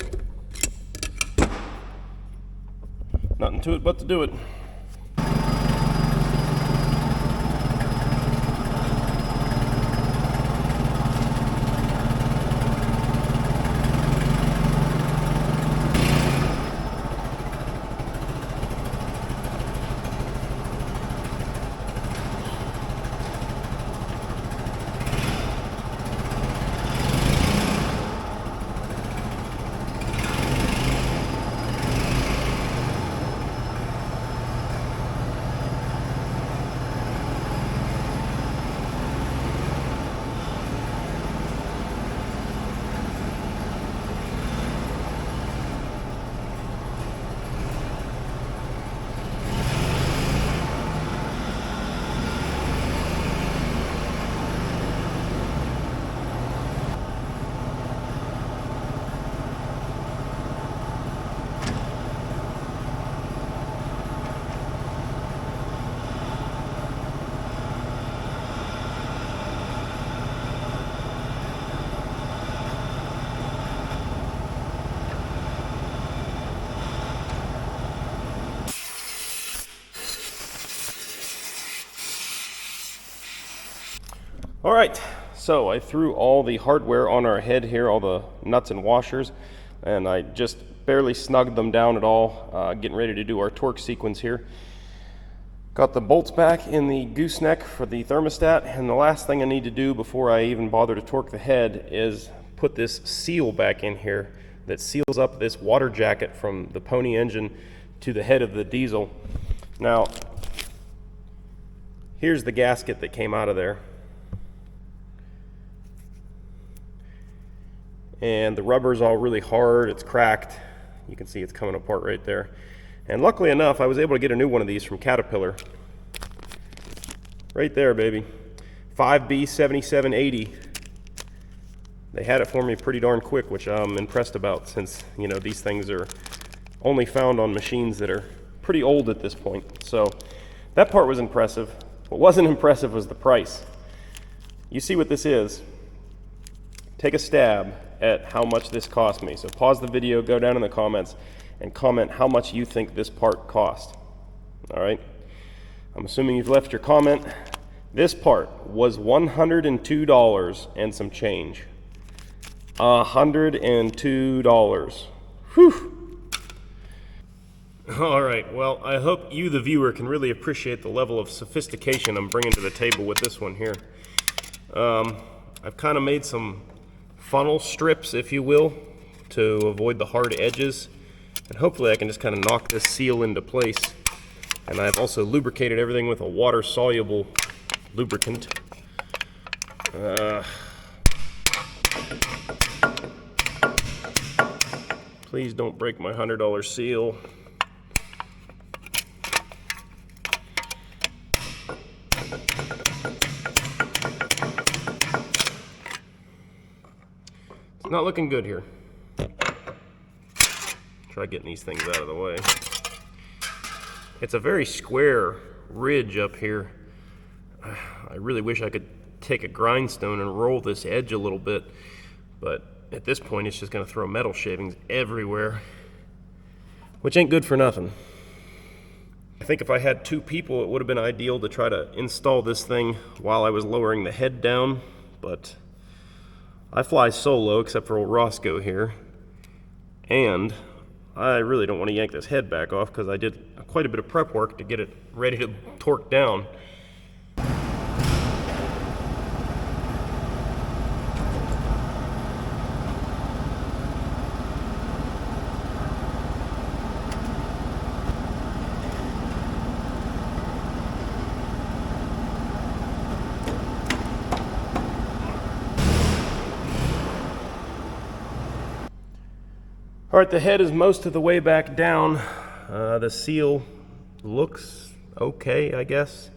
Nothing to it but to do it. All right, so I threw all the hardware on our head here, all the nuts and washers, and I just barely snugged them down at all, getting ready to do our torque sequence here. Got the bolts back in the gooseneck for the thermostat, and the last thing I need to do before I even bother to torque the head is put this seal back in here that seals up this water jacket from the pony engine to the head of the diesel. Now, here's the gasket that came out of there. And the rubber's all really hard, it's cracked. You can see it's coming apart right there. And luckily enough, I was able to get a new one of these from Caterpillar. Right there, baby. 5B7780. They had it for me pretty darn quick, which I'm impressed about, since, you know, these things are only found on machines that are pretty old at this point. So that part was impressive. What wasn't impressive was the price. You see what this is. Take a stab at how much this cost me. So pause the video, go down in the comments, and comment how much you think this part cost. All right? I'm assuming you've left your comment. This part was $102 and some change. $102. Whew. All right, well, I hope you, the viewer, can really appreciate the level of sophistication I'm bringing to the table with this one here. I've kind of made some funnel strips, if you will, to avoid the hard edges, and hopefully I can just kind of knock this seal into place. And I've also lubricated everything with a water-soluble lubricant. Please don't break my $100 seal. It's not looking good here. Try getting these things out of the way. It's a very square ridge up here. I really wish I could take a grindstone and roll this edge a little bit, but at this point it's just going to throw metal shavings everywhere, which ain't good for nothing. I think if I had two people, it would have been ideal to try to install this thing while I was lowering the head down, but I fly solo except for old Roscoe here, and I really don't want to yank this head back off because I did quite a bit of prep work to get it ready to torque down. All right, the head is most of the way back down. The seal looks okay, I guess.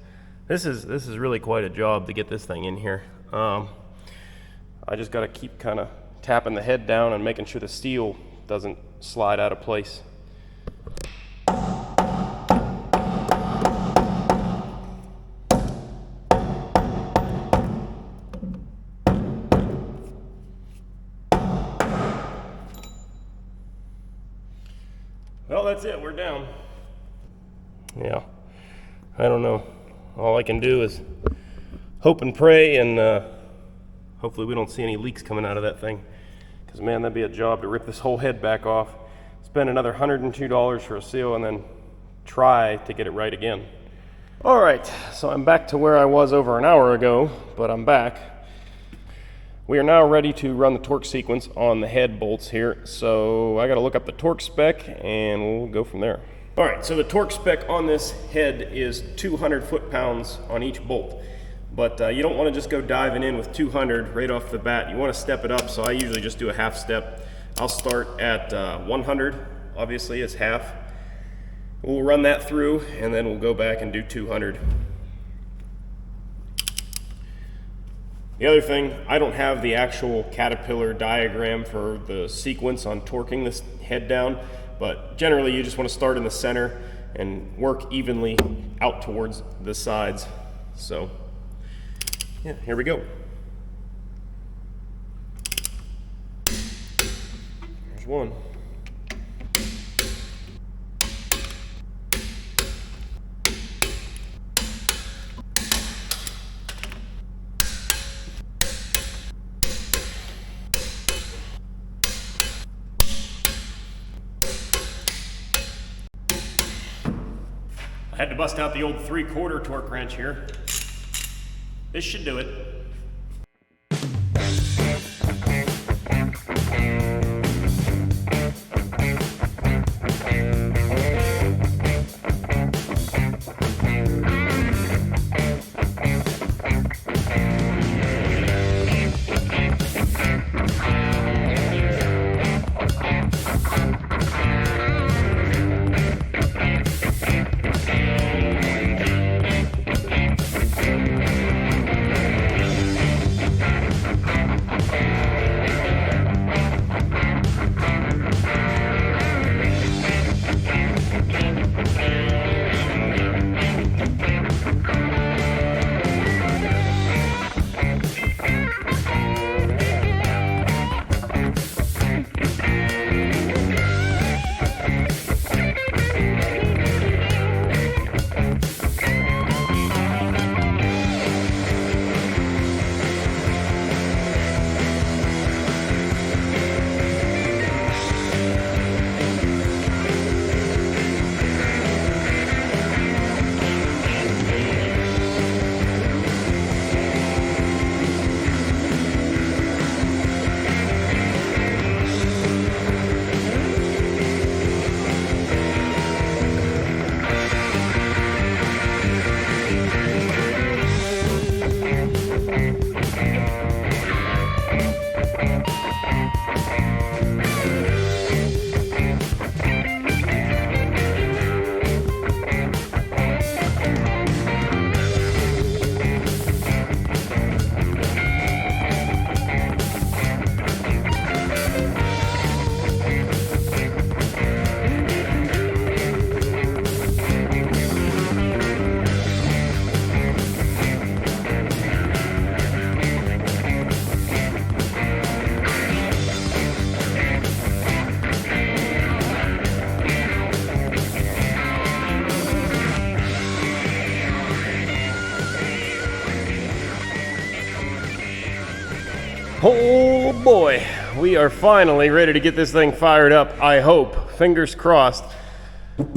This is really quite a job to get this thing in here. I just got to keep kind of tapping the head down and making sure the steel doesn't slide out of place. Well, that's it, we're down. Yeah, I don't know. All I can do is hope and pray, and hopefully we don't see any leaks coming out of that thing. Because man, that'd be a job to rip this whole head back off, spend another $102 for a seal, and then try to get it right again. All right, so I'm back to where I was over an hour ago, but I'm back. We are now ready to run the torque sequence on the head bolts here, so I got to look up the torque spec and we'll go from there. All right, so the torque spec on this head is 200 foot-pounds on each bolt, but you don't want to just go diving in with 200 right off the bat. You want to step it up, so I usually just do a half step. I'll start at 100, obviously it's half. We'll run that through and then we'll go back and do 200. The other thing, I don't have the actual Caterpillar diagram for the sequence on torquing this head down, but generally you just want to start in the center and work evenly out towards the sides. So, yeah, here we go. There's one. I had to bust out the old 3/4 torque wrench here. This should do it. Oh boy, we are finally ready to get this thing fired up, I hope. Fingers crossed.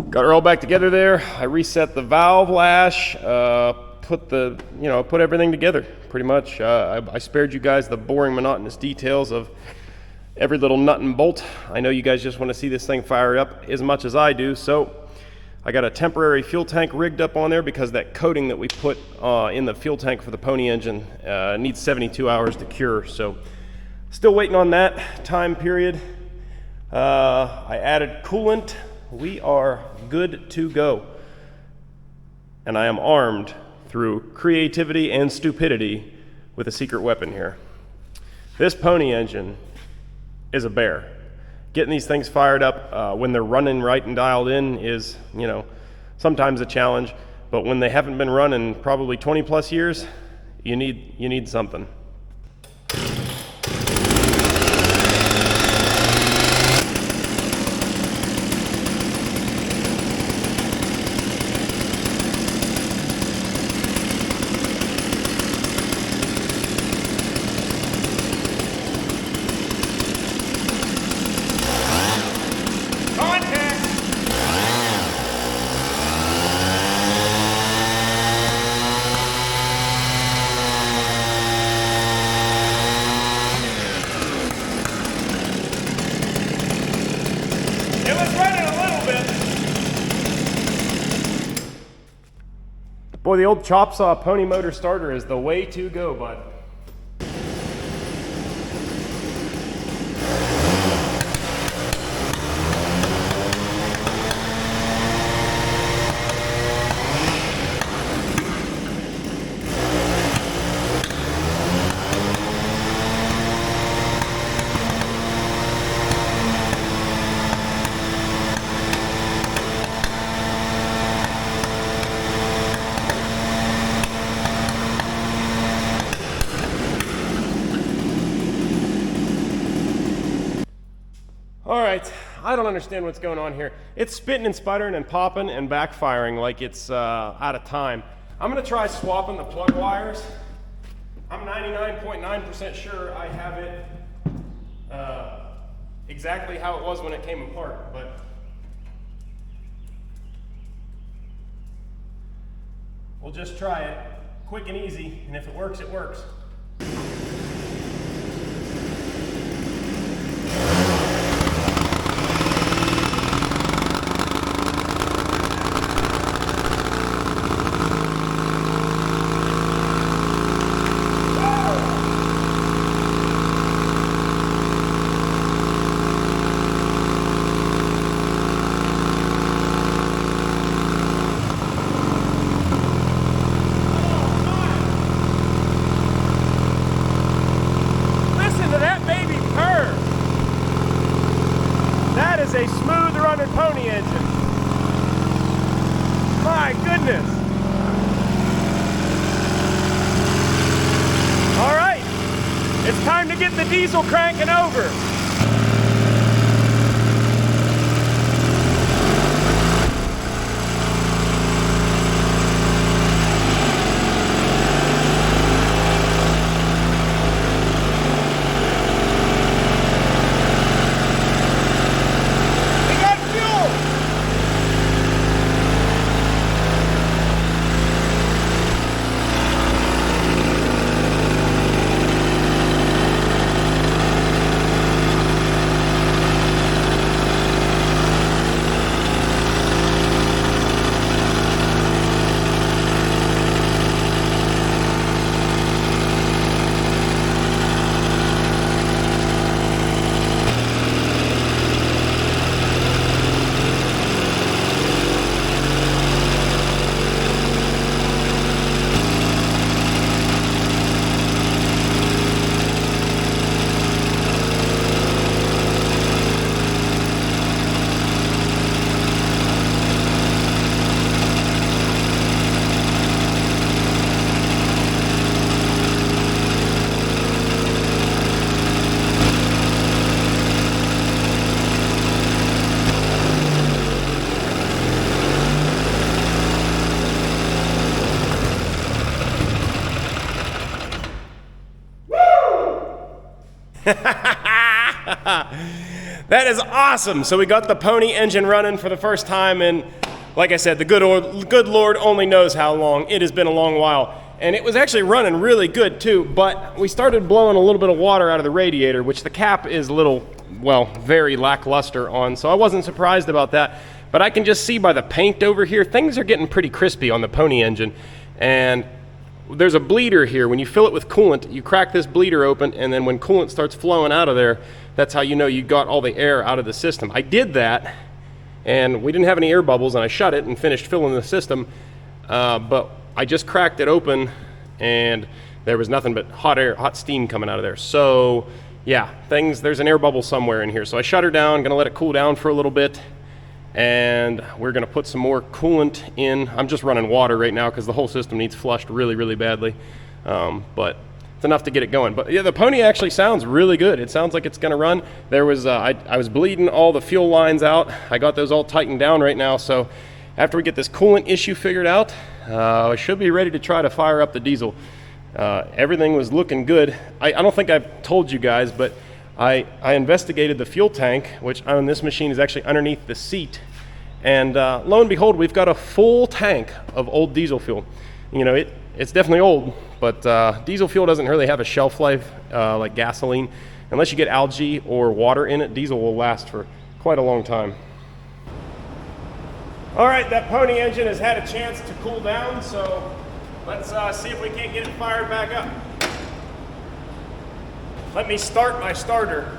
Got her all back together there. I reset the valve lash, put everything together pretty much. I spared you guys the boring, monotonous details of every little nut and bolt. I know you guys just want to see this thing fired up as much as I do, so I got a temporary fuel tank rigged up on there because that coating that we put in the fuel tank for the pony engine needs 72 hours to cure. So still waiting on that time period. I added coolant. We are good to go. And I am armed through creativity and stupidity with a secret weapon here. This pony engine is a bear. Getting these things fired up when they're running right and dialed in is, sometimes a challenge, but when they haven't been running probably 20 plus years, you need something. Boy, the old chop saw pony motor starter is the way to go, bud. All right, I don't understand what's going on here. It's spitting and sputtering and popping and backfiring like it's out of time. I'm gonna try swapping the plug wires. I'm 99.9% sure I have it exactly how it was when it came apart, but we'll just try it quick and easy, and if it works, it works. A smooth running pony engine. My goodness. All right, it's time to get the diesel cranking over. That is awesome. So we got the pony engine running for the first time, and like I said, the good Lord only knows how long. It has been a long while. And it was actually running really good too, but we started blowing a little bit of water out of the radiator, which the cap is a little, well, very lackluster on, so I wasn't surprised about that. But I can just see by the paint over here, things are getting pretty crispy on the pony engine. And there's a bleeder here. When you fill it with coolant, you crack this bleeder open, and then when coolant starts flowing out of there, that's how you know you got all the air out of the system. I did that, and we didn't have any air bubbles, and I shut it and finished filling the system, but I just cracked it open, and there was nothing but hot air, hot steam coming out of there. So yeah, there's an air bubble somewhere in here. So I shut her down, gonna let it cool down for a little bit, and we're gonna put some more coolant in. I'm just running water right now because the whole system needs flushed really, really badly. But it's enough to get it going. But yeah, the pony actually sounds really good. It sounds like it's gonna run. There was, I was bleeding all the fuel lines out. I got those all tightened down right now. So after we get this coolant issue figured out, I should be ready to try to fire up the diesel. Everything was looking good. I don't think I've told you guys, but I investigated the fuel tank, which on this machine is actually underneath the seat. And lo and behold, we've got a full tank of old diesel fuel. You know, it's definitely old, but diesel fuel doesn't really have a shelf life like gasoline. Unless you get algae or water in it, diesel will last for quite a long time. All right, that pony engine has had a chance to cool down, so let's see if we can't get it fired back up. Let me start my starter.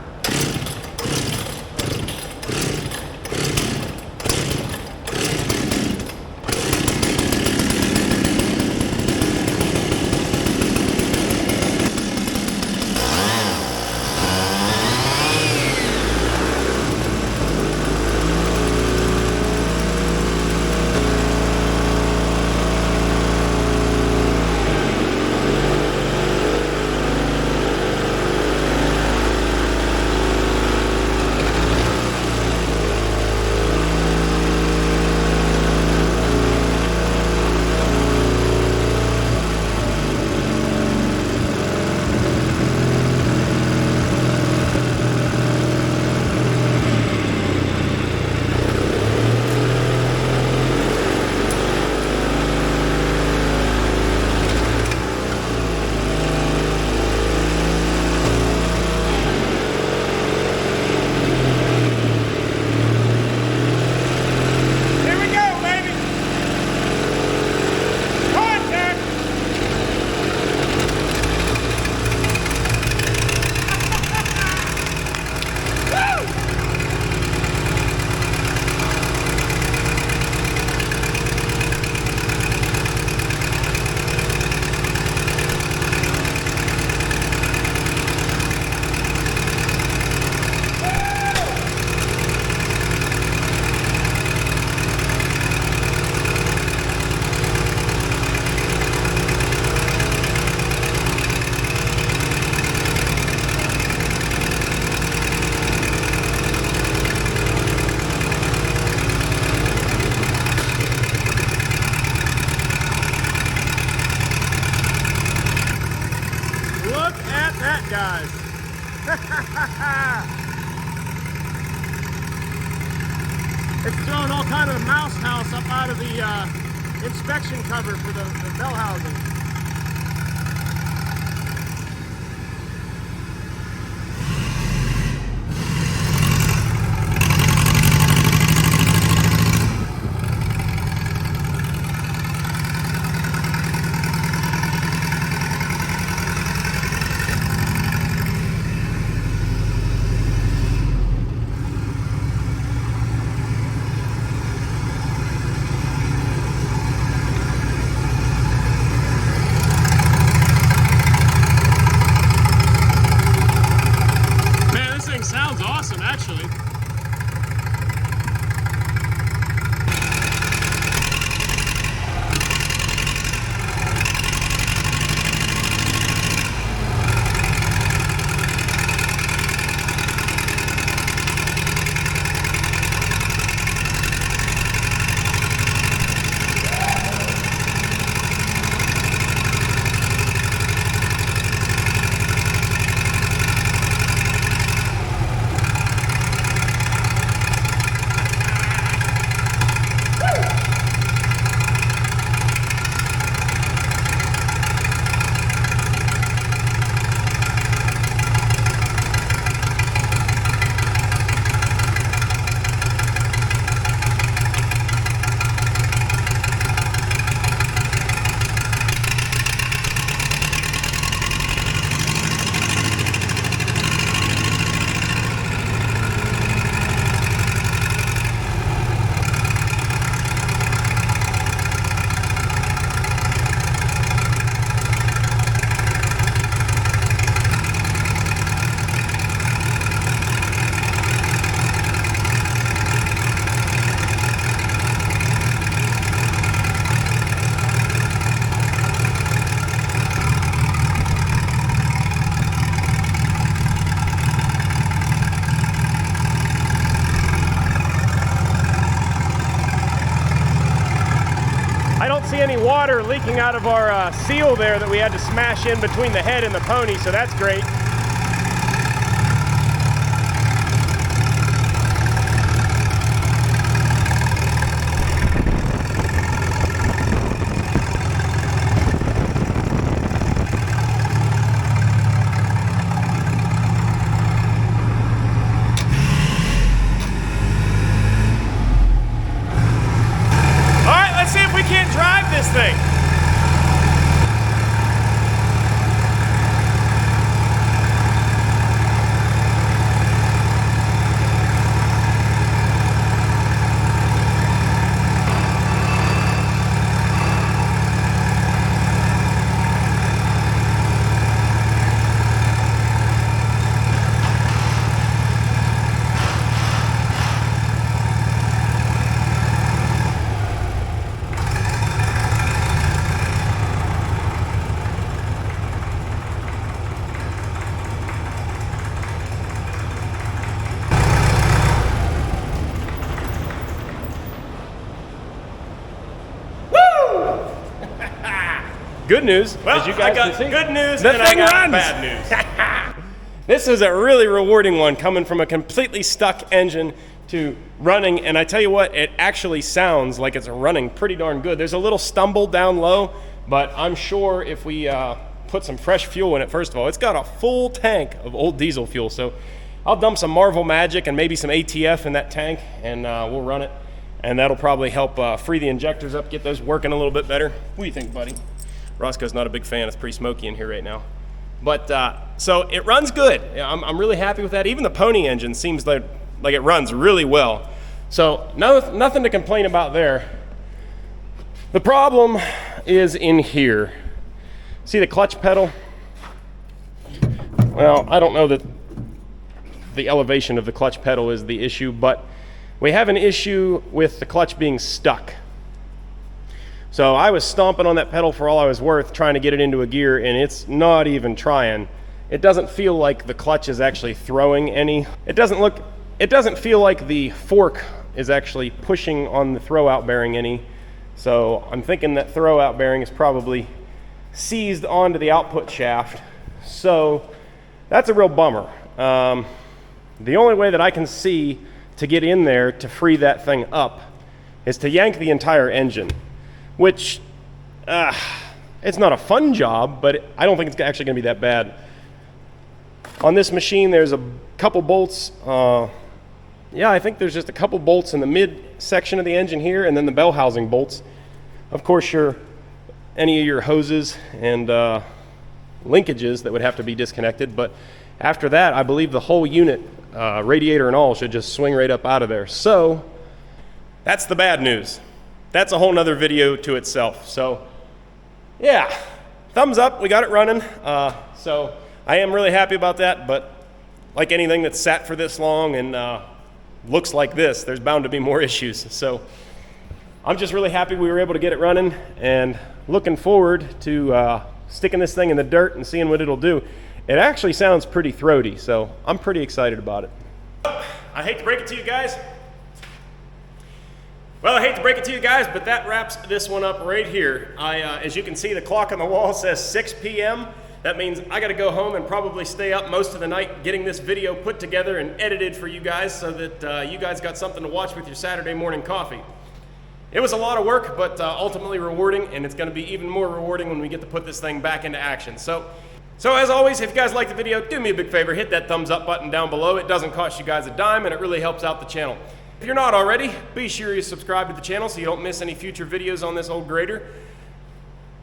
Guys. It's throwing all kind of mouse house up out of the inspection cover for the bell housing. water leaking out of our seal there that we had to smash in between the head and the pony, so that's great. This thing. Good news, well, as you guys can see. Good news the and thing I got runs. bad news. This is a really rewarding one, coming from a completely stuck engine to running, and I tell you what, it actually sounds like it's running pretty darn good. There's a little stumble down low, but I'm sure if we put some fresh fuel in it, first of all, it's got a full tank of old diesel fuel, so I'll dump some Marvel Magic and maybe some ATF in that tank, and we'll run it, and that'll probably help free the injectors up, get those working a little bit better. What do you think, buddy? Roscoe's not a big fan. It's pretty smoky in here right now. But so it runs good. I'm really happy with that. Even the pony engine seems like it runs really well. So nothing to complain about there. The problem is in here. See the clutch pedal? Well, I don't know that the elevation of the clutch pedal is the issue, but we have an issue with the clutch being stuck. So I was stomping on that pedal for all I was worth, trying to get it into a gear, and it's not even trying. It doesn't feel like the clutch is actually throwing any. It doesn't feel like the fork is actually pushing on the throwout bearing any. So I'm thinking that throwout bearing is probably seized onto the output shaft. So that's a real bummer. The only way that I can see to get in there to free that thing up is to yank the entire engine, which it's not a fun job, but I don't think it's actually going to be that bad. On this machine, there's a couple bolts. Yeah, I think there's just a couple bolts in the mid section of the engine here, and then the bell housing bolts. Of course, any of your hoses and linkages that would have to be disconnected, but after that, I believe the whole unit, radiator and all, should just swing right up out of there. So that's the bad news. That's a whole nother video to itself. So yeah, thumbs up, we got it running. So I am really happy about that, but like anything that's sat for this long and looks like this, there's bound to be more issues. So I'm just really happy we were able to get it running and looking forward to sticking this thing in the dirt and seeing what it'll do. It actually sounds pretty throaty, so I'm pretty excited about it. I hate to break it to you guys. Well, I hate to break it to you guys, but that wraps this one up right here. As you can see, the clock on the wall says 6 p.m. That means I got to go home and probably stay up most of the night getting this video put together and edited for you guys so that you guys got something to watch with your Saturday morning coffee. It was a lot of work, but ultimately rewarding, and it's going to be even more rewarding when we get to put this thing back into action. So as always, if you guys like the video, do me a big favor, hit that thumbs up button down below. It doesn't cost you guys a dime, and it really helps out the channel. If you're not already, be sure you subscribe to the channel so you don't miss any future videos on this old grader.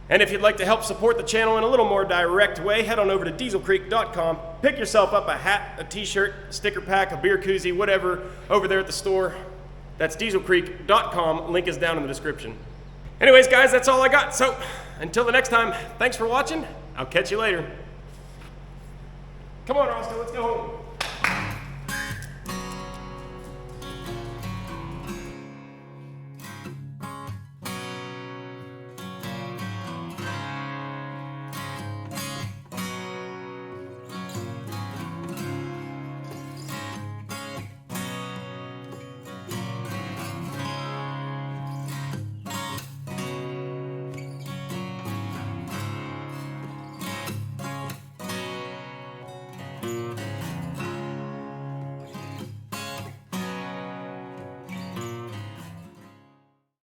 And if you'd like to help support the channel in a little more direct way, head on over to dieselcreek.com. Pick yourself up a hat, a t-shirt, a sticker pack, a beer koozie, whatever, over there at the store. That's dieselcreek.com. Link is down in the description. Anyways, guys, that's all I got. So until the next time, thanks for watching. I'll catch you later. Come on, Roscoe, let's go home.